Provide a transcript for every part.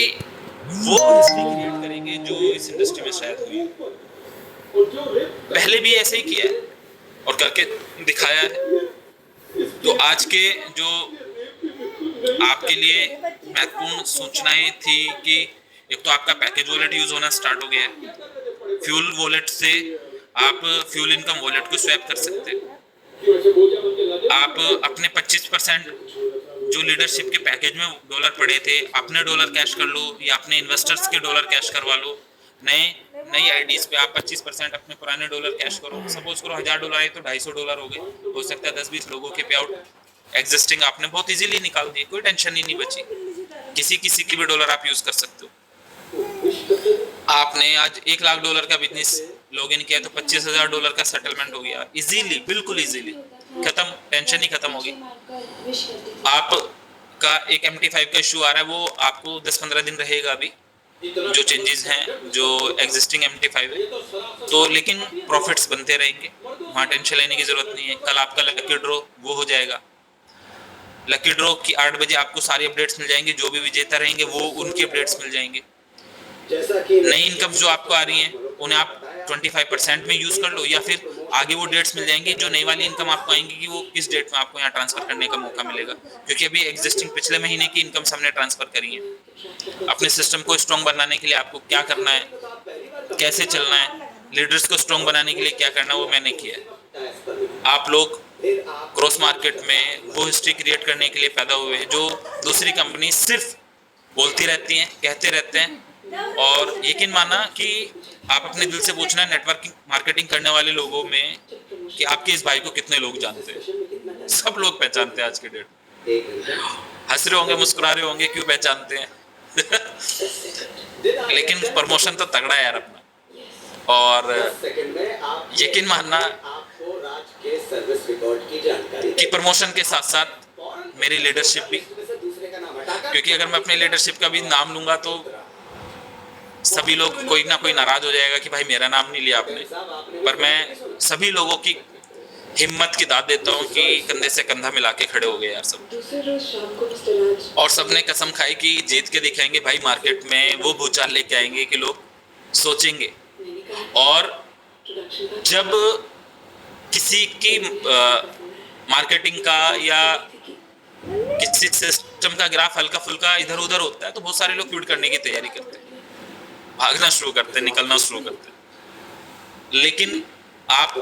कि वो history create करेंगे जो इस इंडस्ट्री में शायद हुई, पहले भी ऐसे ही किया है और करके दिखाया है। तो आज के जो आपके लिए महत्वपूर्ण सूचनाएं थी कि एक तो आपका पैकेज वॉलेट यूज होना स्टार्ट हो गया है, फ्यूल वॉलेट से आप फ्यूल इनकम वॉलेट को स्वैप कर सकते हैं, आप अपने 25% जो लीडरशिप के पैकेज में डॉलर पड़े थे अपने डॉलर कैश कर लो या अपने इन्वेस्टर्स के डॉलर कैश करवा लो। नई आईडीज पे आप 25% अपने पुराने डॉलर कैश करो। सपोज करो $1000 है तो $250 हो गए, हो सकता है 10-20 लोगों के पे आउट एग्जिस्टिंग आपने बहुत इजीली निकाल दिए, कोई टेंशन ही नहीं बची। किसी की भी डॉलर आप यूज कर सकते हो। आपने आज $1,00,000 का बिजनेस लॉगिन किया तो $25,000 का सेटलमेंट हो गया इजीली, बिल्कुल इजीली खत्म, टेंशन ही खत्म होगी। आपका एक MT5 का इशू आ रहा है, वो आपको 10-15 दिन रहेगा अभी, जो चेंजेस हैं जो एग्जिस्टिंग MT5 है तो, लेकिन प्रॉफिट्स बनते रहेंगे, वहाँ टेंशन लेने की जरूरत नहीं है। कल आपका लकी ड्रॉ वो हो जाएगा, लकी ड्रॉ की 8 बजे आपको सारी अपडेट्स मिल जाएंगी, जो भी विजेता रहेंगे वो उनकी अपडेट्स मिल जाएंगे। नई इनकम जो आपको आ रही हैं उन्हें आप 25% में यूज कर लो, या फिर आगे वो डेट्स मिल जाएंगी जो नई वाली इनकम आपको आएंगी कि वो किस डेट में आपको यहाँ ट्रांसफर करने का मौका मिलेगा, क्योंकि अभी एग्जिस्टिंग पिछले महीने की इनकम हमने ट्रांसफर करी है। अपने सिस्टम को स्ट्रॉन्ग बनाने के लिए आपको क्या करना है, कैसे चलना है, लीडर्स को स्ट्रॉन्ग बनाने के लिए क्या करना है, वो मैंने किया है। आप लोग क्रॉस मार्केट में वो हिस्ट्री क्रिएट करने के लिए पैदा हुए जो दूसरी कंपनी सिर्फ बोलती रहती हैं, कहते रहते हैं। और यकीन माना कि आप अपने दिल से पूछना नेटवर्किंग मार्केटिंग करने वाले लोगों में कि आपके इस भाई को कितने लोग जानते हैं। सब लोग पहचानते हैं आज के डेट में, हंस रहे होंगे, मुस्कुरा रहे होंगे, क्यों पहचानते हैं लेकिन प्रमोशन तो तगड़ा है यार अपना। और यकीन मानना कि प्रमोशन के साथ साथ मेरी लीडरशिप भी, क्योंकि अगर मैं अपने लीडरशिप का भी नाम लूंगा तो सभी लोग, कोई ना कोई नाराज हो जाएगा कि भाई मेरा नाम नहीं लिया आपने, पर मैं सभी लोगों की हिम्मत की दाद देता हूँ कि कंधे से कंधा मिला के खड़े हो गए यार सब, और सबने कसम खाई कि जीत के दिखाएंगे भाई, मार्केट में वो भूचाल लेके आएंगे कि लोग सोचेंगे। और जब किसी की मार्केटिंग का या किसी सिस्टम का ग्राफ हल्का फुल्का इधर उधर होता है तो बहुत सारे लोग क्विट करने की तैयारी करते हैं, भागना शुरू करते हैं, निकलना शुरू करते हैं। लेकिन आप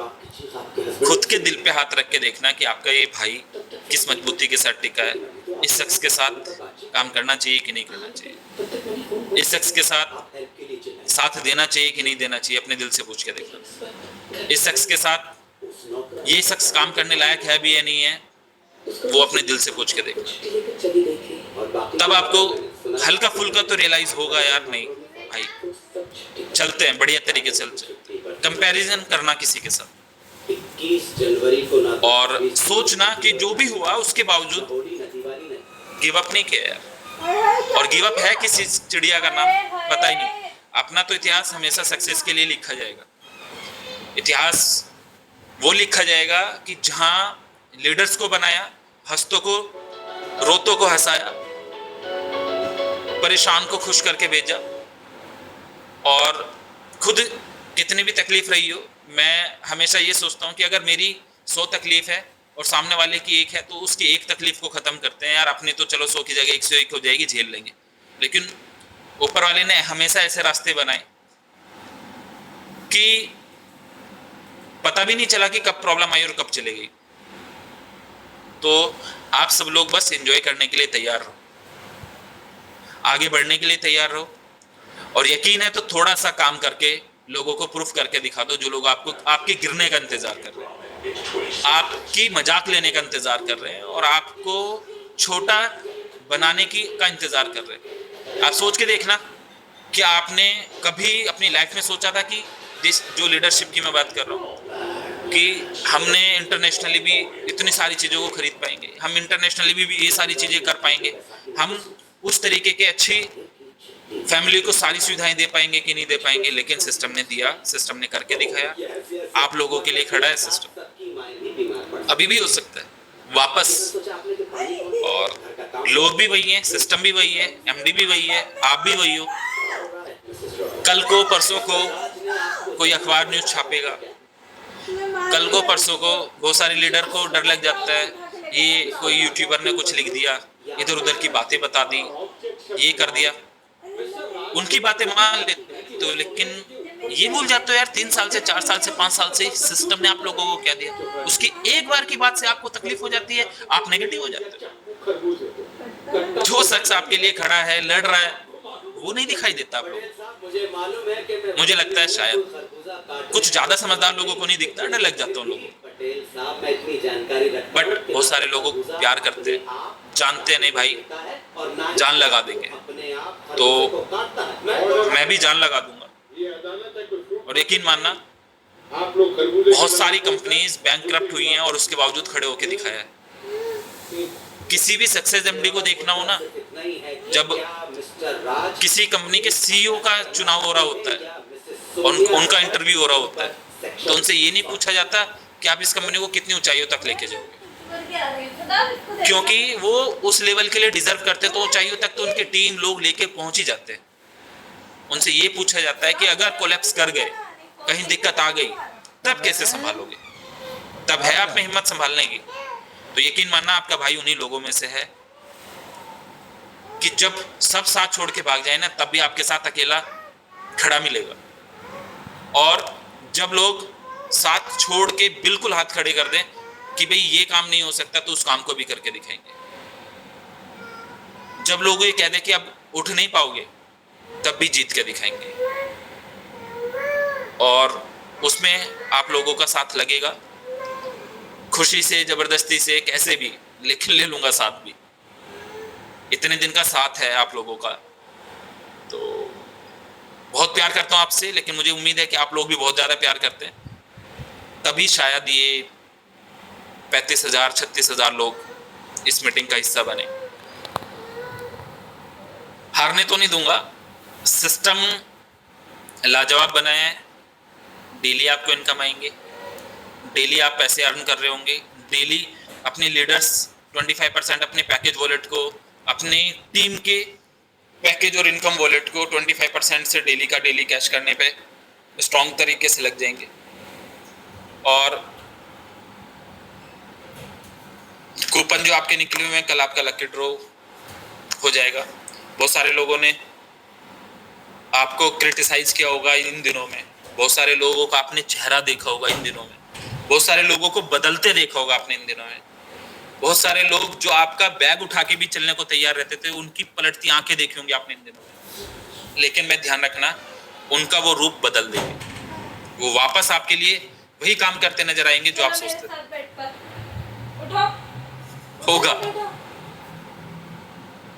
खुद के दिल पे हाथ रख के देखना कि आपका ये भाई किस मजबूती के साथ टिका है, इस शख्स के साथ काम करना चाहिए कि नहीं करना चाहिए, इस शख्स के साथ देना चाहिए कि नहीं देना चाहिए, अपने दिल से पूछ के देखना। इस शख्स के साथ ये शख्स काम करने लायक है भी या नहीं है, वो अपने दिल से पूछ के देखना। तब आपको हल्का फुल्का तो रियलाइज होगा यार, नहीं भाई चलते हैं बढ़िया तरीके से, कंपैरिजन करना किसी के साथ 21 जनवरी को ना, और सोचना कि जो भी हुआ उसके बावजूद गिव अप नहीं किया यार। और गिव अप है किसी चिड़िया का नाम पता ही नहीं। अपना तो इतिहास हमेशा सक्सेस के लिए लिखा जाएगा। इतिहास वो लिखा जाएगा कि जहां लीडर्स को बनाया, हंसतों को रोतों को हंसाया, परेशान को खुश करके भेजा, और खुद कितनी भी तकलीफ रही हो, मैं हमेशा ये सोचता हूँ कि अगर मेरी 100 तकलीफ है और सामने वाले की एक है तो उसकी एक तकलीफ को खत्म करते हैं यार, अपनी तो चलो 100 की जगह 101 हो जाएगी, झेल लेंगे। लेकिन ऊपर वाले ने हमेशा ऐसे रास्ते बनाए कि पता भी नहीं चला कि कब प्रॉब्लम आई और कब चले गई। तो आप सब लोग बस एंजॉय करने के लिए तैयार रहो, आगे बढ़ने के लिए तैयार रहो, और यकीन है तो थोड़ा सा काम करके लोगों को प्रूफ करके दिखा दो, जो लोग आपको आपके गिरने का इंतजार कर रहे हैं, आपकी मजाक लेने का इंतजार कर रहे हैं और आपको छोटा बनाने की का इंतजार कर रहे हैं। आप सोच के देखना कि आपने कभी अपनी लाइफ में सोचा था कि जो लीडरशिप की मैं बात कर रहा हूँ कि हमने इंटरनेशनली भी इतनी सारी चीज़ों को खरीद पाएंगे, हम इंटरनेशनली भी ये सारी चीज़ें कर पाएंगे, हम उस तरीके के अच्छी फैमिली को सारी सुविधाएं दे पाएंगे कि नहीं दे पाएंगे। लेकिन सिस्टम ने दिया, सिस्टम ने करके दिखाया, आप लोगों के लिए खड़ा है सिस्टम, अभी भी हो सकता है वापस। और लोग भी वही हैं, सिस्टम भी वही है, एमडी भी वही है, आप भी वही हो। कल को परसों को कोई अखबार न्यूज छापेगा, कल को परसों को बहुत सारे लीडर को डर लग जाता है, ये कोई यूट्यूबर ने कुछ लिख दिया, इधर उधर की बातें बता दी, ये कर दिया, उनकी बातें मान लेते हो, लेकिन ये भूल जाते हो यार 3 साल से 4 साल से 5 साल से सिस्टम ने आप लोगों को क्या दिया। उसकी एक बार की बात से आपको तकलीफ हो जाती है, आप नेगेटिव हो जाते हो। जो शख्स आपके लिए खड़ा है, लड़ रहा है, वो नहीं दिखाई देता आप लोग। मुझे लगता है शायद कुछ ज्यादा समझदार लोगों को नहीं दिखता, डर लग जाता है उन लोगों को। बट बहुत सारे लोगों को प्यार करते हैं, जानते नहीं भाई जान लगा देंगे, तो मैं भी जान लगा दूंगा। और यकीन मानना, बहुत सारी कंपनीज बैंकक्रप्ट हुई हैं और उसके बावजूद खड़े होकर दिखाया है। किसी भी सक्सेस एमडी को देखना हो ना, जब किसी कंपनी के सीईओ का चुनाव हो रहा होता है और उनका इंटरव्यू हो रहा होता है, तो उनसे ये नहीं पूछा जाता कि आप इस कंपनी को कितनी ऊंचाइयों तक लेके जाओगे, क्योंकि वो उस लेवल के लिए डिजर्व करते हैं, तो ऊंचाइयों तक तो उनके टीम लोग लेके पहुंच ही जाते हैं। उनसे ये पूछा जाता है कि अगर कोलैप्स कर गए, कहीं दिक्कत आ गई, तब कैसे संभालोगे, तब है आप में हिम्मत संभालने की। तो यकीन मानना आपका भाई उन्हीं लोगों में से है कि जब सब साथ छोड़ के भाग जाए ना, तब भी आपके साथ अकेला खड़ा मिलेगा, और जब लोग साथ छोड़ के बिल्कुल हाथ खड़े कर दें कि भाई ये काम नहीं हो सकता, तो उस काम को भी करके दिखाएंगे। जब लोग ये कह दें कि अब उठ नहीं पाओगे, तब भी जीत के दिखाएंगे, और उसमें आप लोगों का साथ लगेगा, खुशी से, जबरदस्ती से, कैसे भी, लेकिन ले लूंगा साथ भी। इतने दिन का साथ है आप लोगों का, तो बहुत प्यार करता हूं आपसे, लेकिन मुझे उम्मीद है कि आप लोग भी बहुत ज्यादा प्यार करते हैं, तभी शायद ये 35,000 36,000 लोग इस मीटिंग का हिस्सा बने। हारने तो नहीं दूंगा, सिस्टम लाजवाब बनाया है, डेली आपको इनकम आएंगे, डेली आप पैसे अर्न कर रहे होंगे, डेली अपने लीडर्स 25% अपने पैकेज वॉलेट को, अपनी टीम के पैकेज और इनकम वॉलेट को 25% से डेली का डेली कैश करने पे स्ट्रॉन्ग तरीके से लग जाएंगे। और कूपन जो आपके निकले हुए हैं, कल आपका लकी ड्रॉ हो जाएगा। बहुत सारे लोगों ने आपको क्रिटिसाइज किया होगा इन दिनों में, बहुत सारे लोगों का आपने चेहरा देखा होगा इन दिनों में, बहुत सारे लोगों को बदलते देखा होगा आपने इन दिनों में, बहुत सारे लोग जो आपका बैग उठा के भी चलने को तैयार रहते थे, उनकी पलटती आंखें देखी होंगी आपने इन दिनों में। लेकिन मैं ध्यान रखना, उनका वो रूप बदल देंगे, वो वापस आपके लिए वही काम करते नजर आएंगे जो आप सोचते थे। होगा,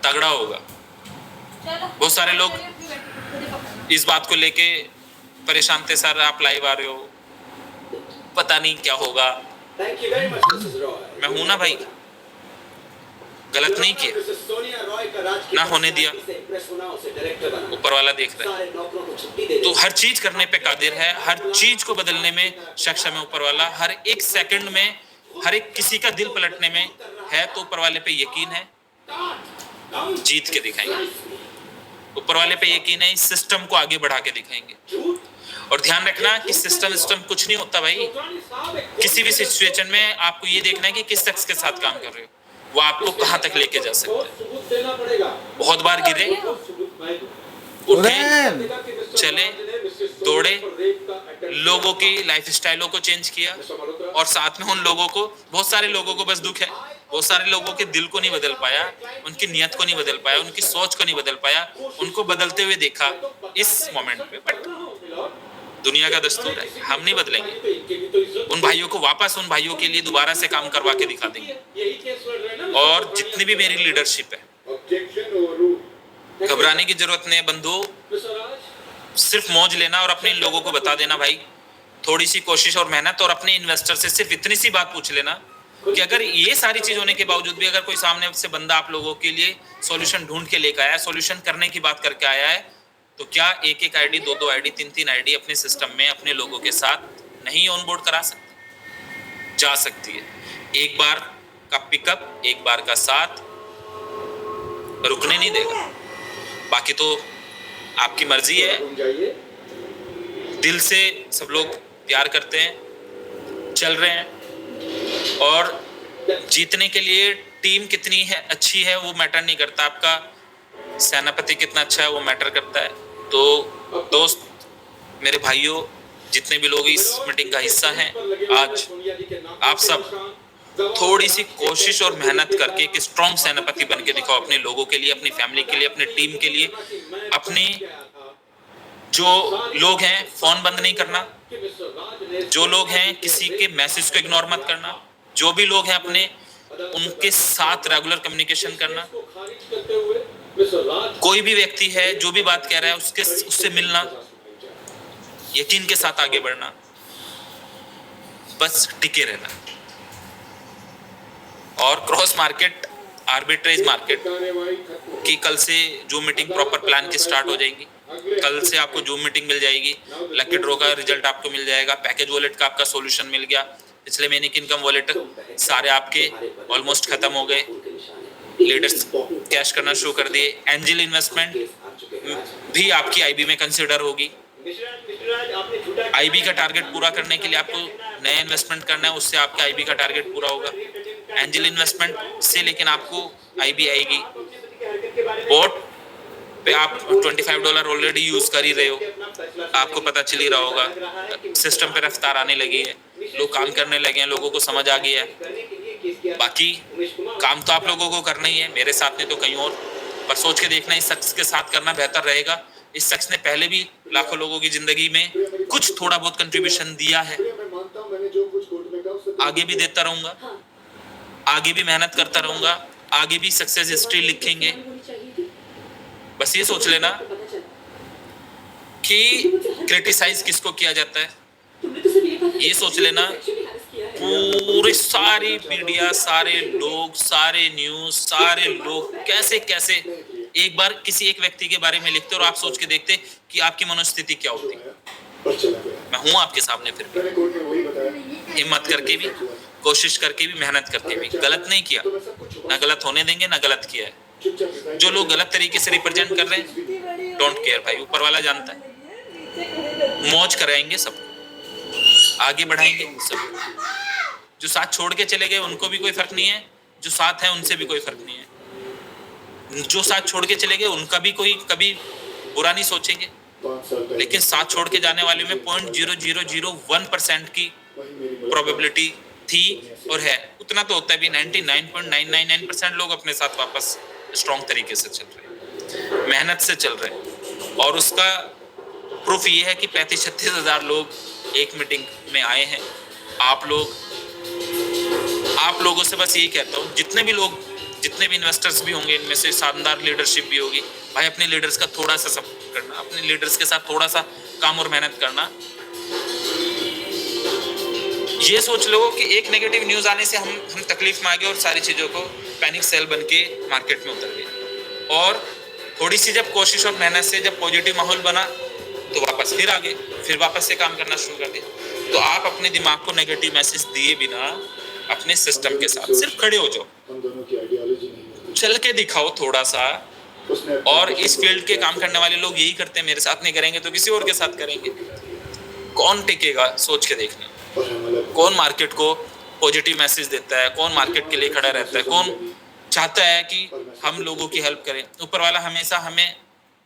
तगड़ा होगा। बहुत सारे लोग इस बात को लेके परेशान थे, सर आप लाइव आ रहे हो, पता नहीं क्या होगा। मैं हूं ना भाई, गलत नहीं किया, ना होने दिया, ऊपर वाला देख रहा है, तो हर चीज करने पे कादिर है, हर चीज को बदलने में सक्षम है ऊपर वाला, हर एक सेकंड में, हर एक किसी का दिल पलटने में है, तो ऊपर वाले पे यकीन है, जीत के दिखाएंगे। ऊपर वाले पे यकीन है, इस सिस्टम को आगे बढ़ा के दिखाएंगे। और ध्यान रखना कि सिस्टम कुछ नहीं होता भाई, किसी भी सिचुएशन में आपको ये देखना है कि किस शख्स के साथ काम कर रहे हो, वो आपको कहां तक लेके जा सकता है। बहुत बार गिरे, उठे, चले, दौड़े, लोगों की लाइफ स्टाइलों को चेंज किया, और साथ में उन लोगों को, बहुत सारे लोगों को बस दुख है, बहुत सारे लोगों के दिल को नहीं बदल पाया, उनकी नियत को नहीं बदल पाया, उनकी सोच को नहीं बदल पाया, उनको बदलते हुए देखा इस मोमेंट पे। बट दुनिया का दस्तूर है, हम नहीं बदलेंगे, उन भाइयों को वापस उन भाइयों के लिए दोबारा से काम करवा के दिखा देंगे। और जितनी भी मेरी लीडरशिप है, घबराने की जरूरत नहीं है बंधु, सिर्फ मौज लेना और अपने इन लोगों को बता देना भाई, थोड़ी सी कोशिश और मेहनत, और अपने इन्वेस्टर से सिर्फ इतनी सी बात पूछ लेना कि अगर ये सारी चीज होने के बावजूद भी अगर कोई सामने से बंदा आप लोगों के लिए सॉल्यूशन ढूंढ के लेकर आया, सॉल्यूशन करने की बात करके आया है, तो क्या एक एक आईडी, दो दो आईडी, तीन तीन आईडी अपने सिस्टम में अपने लोगों के साथ नहीं ऑनबोर्ड करा सकते? जा सकती है। एक बार का पिकअप, एक बार का साथ, रुकने नहीं देगा। बाकी तो आपकी मर्जी है, दिल से सब लोग प्यार करते हैं, चल रहे हैं, और जीतने के लिए टीम कितनी है अच्छी है वो मैटर नहीं करता, आपका सेनापति कितना अच्छा है वो मैटर करता है। तो दोस्त, मेरे भाइयों, जितने भी लोग इस मीटिंग का हिस्सा हैं, आज आप सब थोड़ी सी कोशिश और मेहनत करके एक स्ट्रॉन्ग सेनापति बन के दिखाओ, अपने लोगों के लिए, अपनी फैमिली के लिए, अपनी टीम के लिए। अपने जो लोग हैं फोन बंद नहीं करना, जो लोग हैं किसी के मैसेज को इग्नोर मत करना, जो भी लोग हैं अपने उनके साथ रेगुलर कम्युनिकेशन करना। कोई भी व्यक्ति है जो भी बात कह रहा है उससे मिलना, यकीन के साथ आगे बढ़ना, बस टिके रहना। और क्रॉस मार्केट, आर्बिट्रेज मार्केट की कल से जो मीटिंग प्रॉपर प्लान की स्टार्ट हो जाएगी। कल से आपको जूम मीटिंग मिल जाएगी, लकी ड्रॉ का रिजल्ट आपको मिल जाएगा, पैकेज वॉलेट का आपका सॉल्यूशन मिल गया। पिछले महीने की इनकम वॉलेट सारे आपके ऑलमोस्ट खत्म हो गए, लीडर्स कैश करना शुरू कर दिए। एंजल इन्वेस्टमेंट भी आपकी आईबी में कंसिडर होगी। आईबी का टारगेट पूरा करने के लिए आपको नया इन्वेस्टमेंट करना है, उससे आपका आईबी का टारगेट पूरा होगा। एंजल इन्वेस्टमेंट से लेकिन आपको आईबी आएगी। बोट पे आप $25 ऑलरेडी यूज कर ही रहे हो, आपको पता चल ही रहा होगा। सिस्टम पे रफ्तार आने लगी है, लोग काम करने लगे हैं, लोगों को समझ आ गया है। बाकी काम तो आप लोगों को करना ही है, मेरे साथ नहीं तो कहीं और, पर सोच के देखना इस शख्स के साथ करना बेहतर रहेगा। इस शख्स ने पहले भी लाखों लोगों की जिंदगी में कुछ थोड़ा बहुत कंट्रीब्यूशन दिया है, आगे भी देता रहूंगा, आगे भी मेहनत करता रहूंगा, आगे भी सक्सेस हिस्ट्री लिखेंगे। बस ये सोच लेना कि क्रिटिसाइज किसको किया जाता है, ये सोच लेना पूरी सारी मीडिया, सारे लोग, सारे न्यूज, सारे लोग कैसे कैसे एक बार किसी एक व्यक्ति के बारे में लिखते और आप सोच के देखते कि आपकी मनोस्थिति क्या होती। मैं हूं आपके सामने फिर भी, हिम्मत करके भी, कोशिश करके भी, मेहनत करके भी, गलत नहीं किया, ना गलत होने देंगे, ना गलत किया है। जो लोग गलत तरीके से रिप्रेजेंट कर रहे हैं, डोंट केयर भाई, ऊपर वाला जानता है। मौज कराएंगे सबको, आगे बढ़ाएंगे सब। जो साथ छोड़ के चले गए उनको भी कोई फर्क नहीं है, जो साथ है उनसे भी कोई फर्क नहीं है। जो साथ छोड़ के चले गए उनका भी कोई कभी बुरा नहीं सोचेंगे, लेकिन साथ छोड़ के जाने वाले में 0.0001% की प्रोबेबिलिटी थी और है। उतना तो होता है भी, 99.999% लोग अपने साथ वापस स्ट्रॉन्ग तरीके से चल रहे हैं, मेहनत से चल रहे हैं। और उसका प्रूफ ये है कि 35-36 हज़ार लोग एक मीटिंग में आए हैं। आप लोगों से बस यही कहता हूँ, जितने भी इन्वेस्टर्स भी होंगे, इनमें से शानदार लीडरशिप भी होगी भाई, अपने लीडर्स का थोड़ा सा सपोर्ट करना, अपने लीडर्स के साथ थोड़ा सा काम और मेहनत करना। ये सोच लो कि एक नेगेटिव न्यूज आने से हम तकलीफ में आ गए और सारी चीजों को पैनिक सेल बन के मार्केट में उतर गए, और थोड़ी सी जब कोशिश और मेहनत से जब पॉजिटिव माहौल बना तो वापस फिर आ गए, फिर वापस से काम करना शुरू कर दिया। तो आप अपने दिमाग को नेगेटिव मैसेज दिए बिना अपने सिस्टम के साथ सिर्फ खड़े हो जाओ, चल के दिखाओ थोड़ा सा। और इस फील्ड के काम करने वाले लोग यही करते हैं, मेरे साथ नहीं करेंगे तो किसी और के साथ करेंगे। कौन टिकेगा, सोच के देखना। कौन मार्केट को पॉजिटिव मैसेज देता है, कौन मार्केट के लिए खड़ा रहता है, कौन चाहता है कि हम लोगों की हेल्प करें। ऊपर वाला हमेशा हमें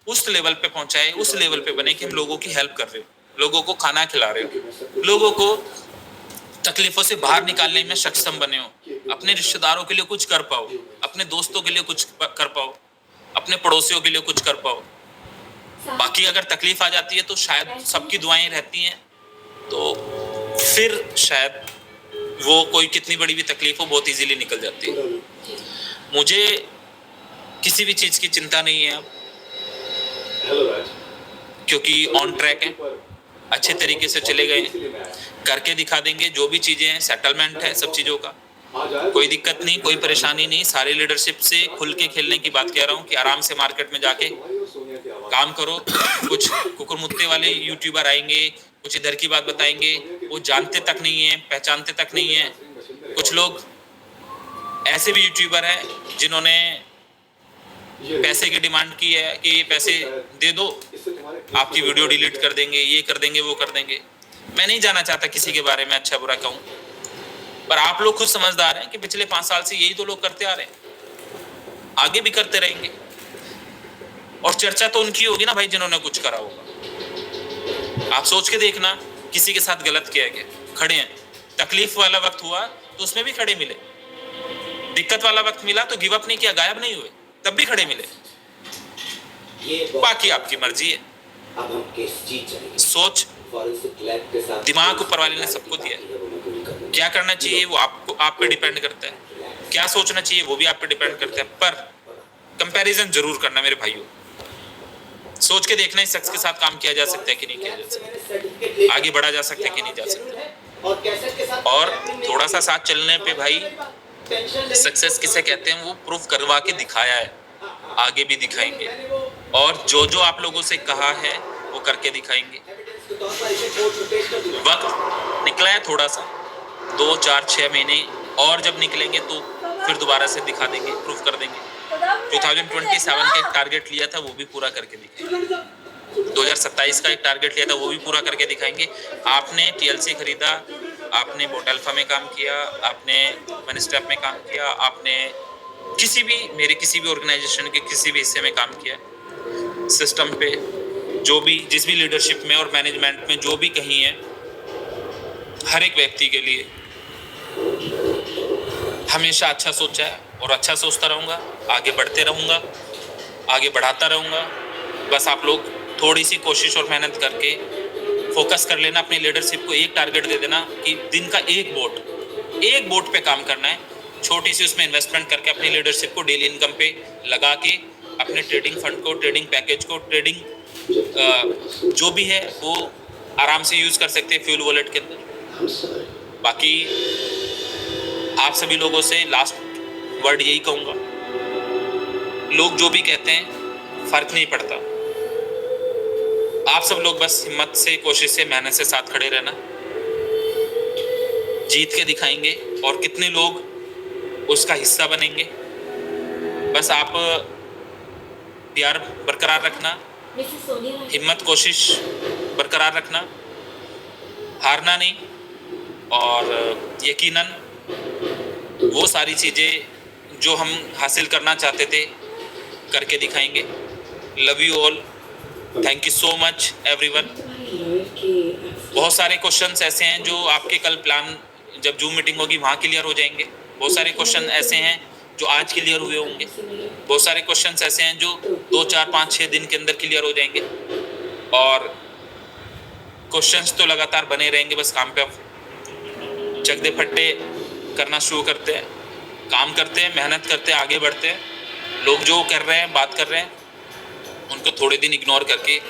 उस लेवल पे पहुंचाए, उस लेवल पे बने कि हम लोगों की हेल्प कर रहे हो, लोगों को खाना खिला रहे हो, लोगों को तकलीफों से बाहर निकालने में सक्षम बने हो, अपने रिश्तेदारों के लिए कुछ कर पाओ, अपने दोस्तों के लिए कुछ कर पाओ, अपने पड़ोसियों के लिए कुछ कर पाओ। बाकी अगर तकलीफ आ जाती है तो शायद सबकी दुआएं रहती हैं, तो फिर शायद वो कोई कितनी बड़ी भी तकलीफ हो बहुत इजीली निकल जाती है। मुझे किसी भी चीज की चिंता नहीं है अब, क्योंकि ऑन ट्रैक है, अच्छे तरीके से चले गए, करके दिखा देंगे। जो भी चीजें हैं, सेटलमेंट है सब चीजों का, कोई दिक्कत नहीं, कोई परेशानी नहीं। सारे लीडरशिप से खुल के खेलने की बात कह रहा हूँ कि आराम से मार्केट में जाके काम करो। कुछ कुकुर मुत्ते वाले यूट्यूबर आएंगे, कुछ इधर की बात बताएंगे, वो जानते तक नहीं है, पहचानते तक नहीं है। कुछ लोग ऐसे भी यूट्यूबर हैं जिन्होंने पैसे की डिमांड की है कि ये पैसे दे दो, आपकी वीडियो डिलीट कर देंगे, ये कर देंगे, वो कर देंगे। मैं नहीं जाना चाहता किसी के बारे में अच्छा बुरा कहूँ, पर आप लोग खुद समझदार हैं कि पिछले 5 साल से यही तो लोग करते आ रहे हैं, आगे भी करते रहेंगे। और चर्चा तो उनकी होगी ना भाई जिन्होंने कुछ करा होगा। आप सोच के देखना, किसी के साथ गलत किया गया, खड़े हैं, तकलीफ वाला वक्त हुआ तो उसमें भी खड़े मिले, दिक्कत वाला वक्त मिला तो गिव अप नहीं किया, गायब नहीं हुए, तब भी खड़े मिले। बाकी आपकी मर्जी है। अब हम केस जीत जाएंगे। सोच, फॉरेंसिक लैब के साथ दिमाग ऊपर वाले ने सबको दिया है। क्या करना चाहिए वो आपको, आप पे डिपेंड करता है। क्या सोचना चाहिए वो भी आप पे डिपेंड करता है। पर कंपैरिजन जरूर करना मेरे भाइयों, सोच के देखना इस शख्स के साथ काम किया जा सकता है कि नहीं किया जा सकता, आगे बढ़ा जा सकता है कि नहीं जा सकता। और थोड़ा सा साथ चलने पे भाई सक्सेस किसे कहते हैं वो प्रूफ करवा के दिखाया है, आगे भी दिखाएंगे। और जो जो आप लोगों से कहा है वो करके दिखाएंगे। वक्त निकला है थोड़ा सा, 2, 4, 6 महीने और जब निकलेंगे तो फिर दोबारा से दिखा देंगे, प्रूफ कर देंगे। 2027 का एक टारगेट लिया था वो भी पूरा करके दिखाएंगे। 2027 का एक टारगेट लिया था वो भी पूरा करके दिखाएंगे। आपने TLC खरीदा, आपने बोटल्फा में काम किया, आपने मनस्टेप में काम किया, आपने किसी भी मेरे किसी भी ऑर्गेनाइजेशन के किसी भी हिस्से में काम किया, सिस्टम पे जो भी जिस भी लीडरशिप में और मैनेजमेंट में जो भी कहीं है, हर एक व्यक्ति के लिए हमेशा अच्छा सोचा है और अच्छा सोचता रहूँगा, आगे बढ़ते रहूँगा, आगे बढ़ाता रहूँगा। बस आप लोग थोड़ी सी कोशिश और मेहनत करके फोकस कर लेना, अपनी लीडरशिप को एक टारगेट दे देना कि दिन का एक बोट पे काम करना है, छोटी सी उसमें इन्वेस्टमेंट करके अपनी लीडरशिप को डेली इनकम पे लगा के अपने ट्रेडिंग फंड को, ट्रेडिंग पैकेज को, ट्रेडिंग जो भी है वो आराम से यूज़ कर सकते हैं फ्यूल वॉलेट के अंदर। बाकी आप सभी लोगों से लास्ट वर्ड यही कहूँगा, लोग जो भी कहते हैं फर्क नहीं पड़ता, आप सब लोग बस हिम्मत से, कोशिश से, मेहनत से साथ खड़े रहना, जीत के दिखाएंगे। और कितने लोग उसका हिस्सा बनेंगे, बस आप प्यार बरकरार रखना, हिम्मत कोशिश बरकरार रखना, हारना नहीं, और यकीनन वो सारी चीज़ें जो हम हासिल करना चाहते थे करके दिखाएंगे। Love you all, thank you so much everyone. बहुत सारे क्वेश्चंस ऐसे हैं जो आपके कल प्लान जब जूम मीटिंग होगी वहाँ क्लियर हो जाएंगे, बहुत सारे क्वेश्चन ऐसे हैं जो आज क्लियर हुए होंगे, बहुत सारे क्वेश्चंस ऐसे हैं जो 2, 4, 5, 6 दिन के अंदर क्लियर हो जाएंगे। और क्वेश्चंस तो लगातार बने रहेंगे, बस काम पे आप चक दे फट्टे करना शुरू करते हैं, काम करते हैं, मेहनत करते हैं, आगे बढ़ते हैं। लोग जो कर रहे हैं, बात कर रहे हैं, उनको थोड़े दिन इग्नोर करके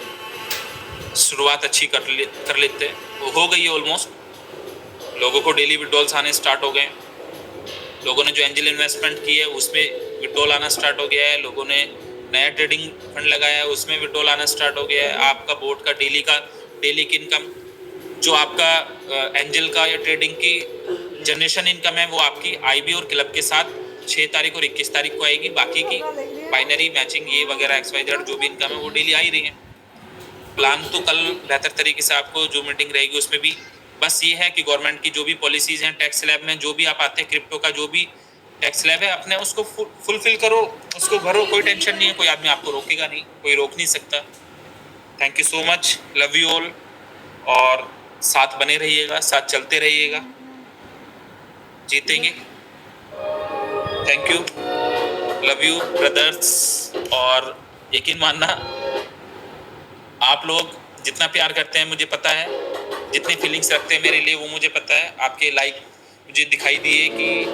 शुरुआत अच्छी कर लेते हैं। वो हो गई है ऑलमोस्ट, लोगों को डेली विड्रॉल्स आने स्टार्ट हो गए, लोगों ने जो एंजल इन्वेस्टमेंट की है उसमें विड्रॉल आना स्टार्ट हो गया है, लोगों ने नया ट्रेडिंग फंड लगाया है उसमें विड्रॉल आना स्टार्ट हो गया है। आपका बोर्ड का डेली की इनकम, जो आपका एंजल का या ट्रेडिंग की जनरेशन इनकम है, वो आपकी IB और क्लब के साथ 6 तारीख और 21 तारीख को आएगी। बाकी की बाइनरी मैचिंग ये वगैरह XYZ जो भी इनकम है वो डेली आ ही रही है। प्लान तो कल बेहतर तरीके से आपको जो मीटिंग रहेगी उसमें भी बस ये है कि गवर्नमेंट की जो भी पॉलिसीज़ हैं, टैक्स स्लैब में जो भी आप आते हैं, क्रिप्टो का जो भी टैक्स स्लैब है, अपने उसको फुलफिल करो, उसको भरो, कोई टेंशन नहीं है, कोई आदमी आपको रोकेगा नहीं, कोई रोक नहीं सकता। Thank you so much, love you all, और साथ बने रहिएगा, साथ चलते रहिएगा, जीतेंगे। Thank you, love you brothers. और यकीन मानना, आप लोग जितना प्यार करते हैं मुझे पता है, जितनी फीलिंग्स रखते हैं मेरे लिए वो मुझे पता है। आपके लाइक मुझे दिखाई दिए कि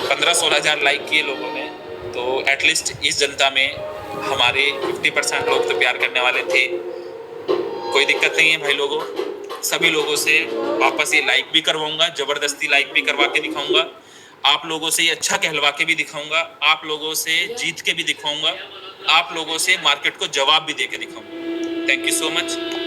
15-16 हज़ार लाइक किए लोगों ने, तो एटलीस्ट इस जनता में हमारे 50% लोग तो प्यार करने वाले थे। कोई दिक्कत नहीं है भाई लोगों, सभी लोगों से वापस ये लाइक भी करवाऊंगा, ज़बरदस्ती लाइक भी करवा के दिखाऊंगा, आप लोगों से ये अच्छा कहलवा के भी दिखाऊंगा, आप लोगों से जीत के भी दिखाऊंगा, आप लोगों से मार्केट को जवाब भी दे के दिखाऊंगा। Thank you so much.